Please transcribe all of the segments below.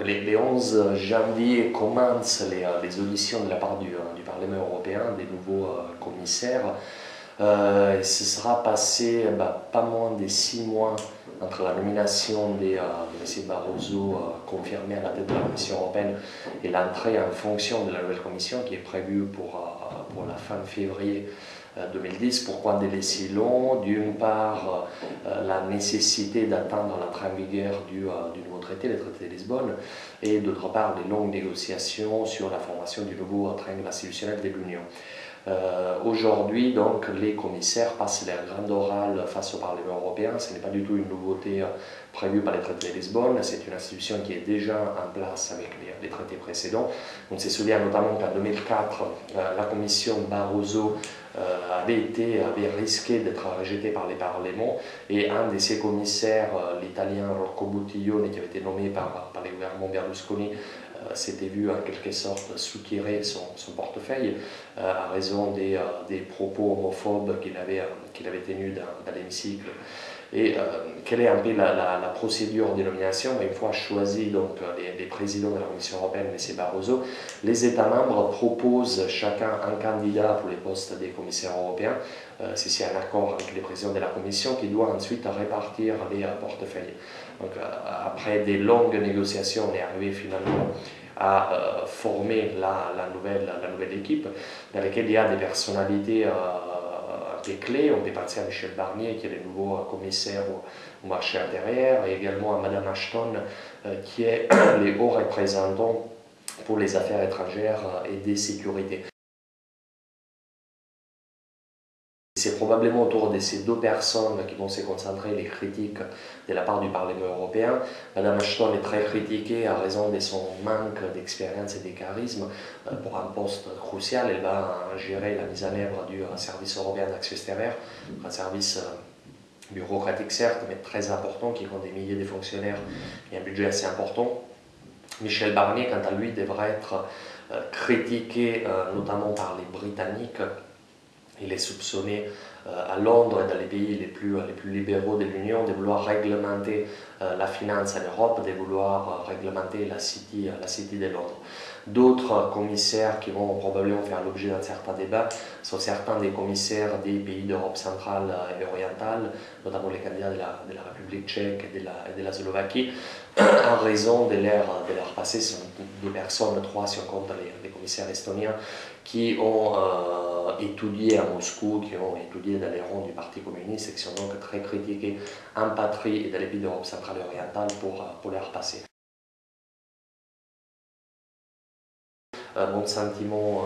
Le 11 janvier commencent les auditions de la part du Parlement européen, des nouveaux commissaires. Et ce sera passé pas moins de 6 mois entre la nomination de M. Barroso, confirmé à la tête de la Commission européenne, et l'entrée en fonction de la nouvelle Commission qui est prévue pour la fin février 2010. Pourquoi un délai si long? D'une part, la nécessité d'attendre l'entrée en vigueur du nouveau traité, le traité de Lisbonne, et d'autre part, les longues négociations sur la formation du nouveau triangle institutionnel de l'Union. Aujourd'hui, donc, les commissaires passent leur grande orale face au Parlement européen. Ce n'est pas du tout une nouveauté prévue par les traités de Lisbonne. C'est une institution qui est déjà en place avec les traités précédents. On se souvient notamment qu'en 2004, la commission Barroso avait risqué d'être rejetée par les parlements, et un de ses commissaires, l'italien Rocco Buttiglione, qui avait été nommé par les gouvernements Berlusconi, s'était vu en quelque sorte soutirer son portefeuille à raison des propos homophobes qu'il avait tenus dans l'hémicycle. Et quelle est un peu la procédure de nomination? Une fois choisi donc, les présidents de la Commission européenne, M. Barroso, les États membres proposent chacun un candidat pour les postes des commissaires européens. C'est un accord avec les présidents de la Commission qui doit ensuite répartir les portefeuilles. Donc, après des longues négociations, on est arrivé finalement à former la nouvelle équipe, dans laquelle il y a des personnalités des clés. On peut penser à Michel Barnier, qui est le nouveau commissaire au marché intérieur, et également à Mme Ashton, qui est le haut représentant pour les affaires étrangères et des sécurités. C'est probablement autour de ces deux personnes qui vont se concentrer les critiques de la part du Parlement européen. Mme Ashton est très critiquée à raison de son manque d'expérience et de charisme pour un poste crucial. Elle va gérer la mise en œuvre du service européen d'action extérieure, un service bureaucratique certes, mais très important, qui compte des milliers de fonctionnaires et un budget assez important. Michel Barnier, quant à lui, devra être critiqué notamment par les Britanniques. Il est soupçonné à Londres et dans les pays les plus libéraux de l'Union de vouloir réglementer la finance en Europe, de vouloir réglementer la City de Londres. D'autres commissaires qui vont probablement faire l'objet d'un certain débat sont certains des commissaires des pays d'Europe centrale et orientale, notamment les candidats de la République tchèque et de la Slovaquie, en raison de leur passé. Ce sont deux personnes, trois si on compte les commissaires estoniens, qui ont étudié à Moscou, qui ont étudié dans les rangs du Parti communiste et qui sont donc très critiqués en patrie et dans les pays d'Europe centrale et orientale pour leur passé. Mon sentiment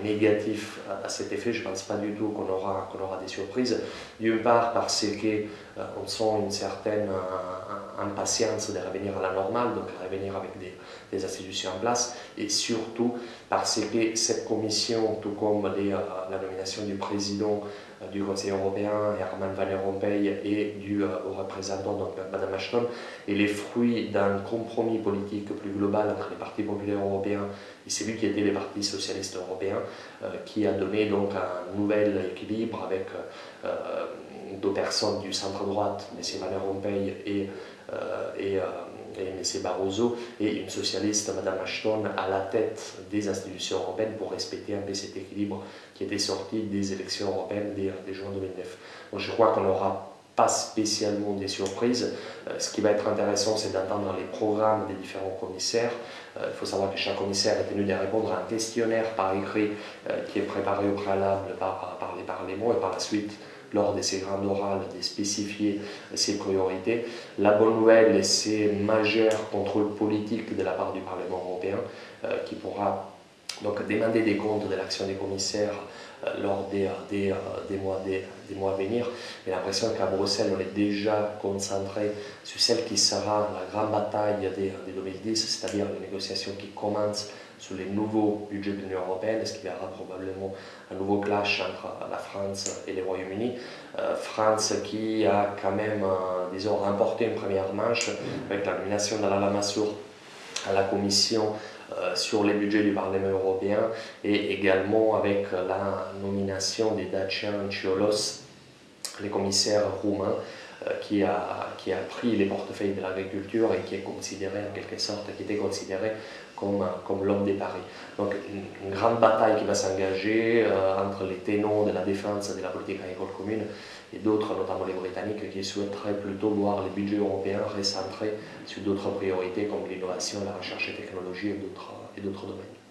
négatif à cet effet, je ne pense pas du tout qu'on aura des surprises. D'une part parce qu'on sent une certaine impatience de revenir à la normale, donc revenir avec des institutions en place, et surtout parce que cette commission, tout comme la nomination du président du Conseil européen, Herman Van Rompuy, et du représentant, donc Mme Ashton, est le fruit d'un compromis politique plus global entre les partis populaires européens et celui qui était les partis socialistes européens, qui a donné donc un nouvel équilibre avec deux personnes du centre-droite, M. Van Rompuy et M. Barroso, et une socialiste, Mme Ashton, à la tête des institutions européennes pour respecter un peu cet équilibre qui était sorti des élections européennes de juin 2009. Donc je crois qu'on n'aura pas spécialement des surprises. Ce qui va être intéressant, c'est d'entendre les programmes des différents commissaires. Il faut savoir que chaque commissaire est tenu de répondre à un questionnaire par écrit qui est préparé au préalable par les parlements, et par la suite, lors de ces grandes orales, de spécifier ses priorités. La bonne nouvelle, c'est un majeur contrôle politique de la part du Parlement européen qui pourra donc demander des comptes de l'action des commissaires lors des mois à venir. J'ai l'impression qu'à Bruxelles, on est déjà concentré sur celle qui sera la grande bataille de 2010, c'est-à-dire les négociations qui commencent sur les nouveaux budgets de l'Union européenne, ce qui verra probablement un nouveau clash entre la France et le Royaume-Uni. France qui a quand même, disons, remporté une première manche avec la nomination d'Alain Lamassoure à la Commission sur les budgets du Parlement européen, et également avec la nomination de Dacian Cioloș, les commissaires roumains, qui a pris les portefeuilles de l'agriculture et qui est considéré en quelque sorte, qui était considéré comme l'homme des paris. Donc une grande bataille qui va s'engager entre les ténors de la défense de la politique agricole commune et d'autres, notamment les Britanniques, qui souhaiteraient plutôt voir les budgets européens recentrés sur d'autres priorités comme l'innovation, la recherche et technologie et d'autres domaines.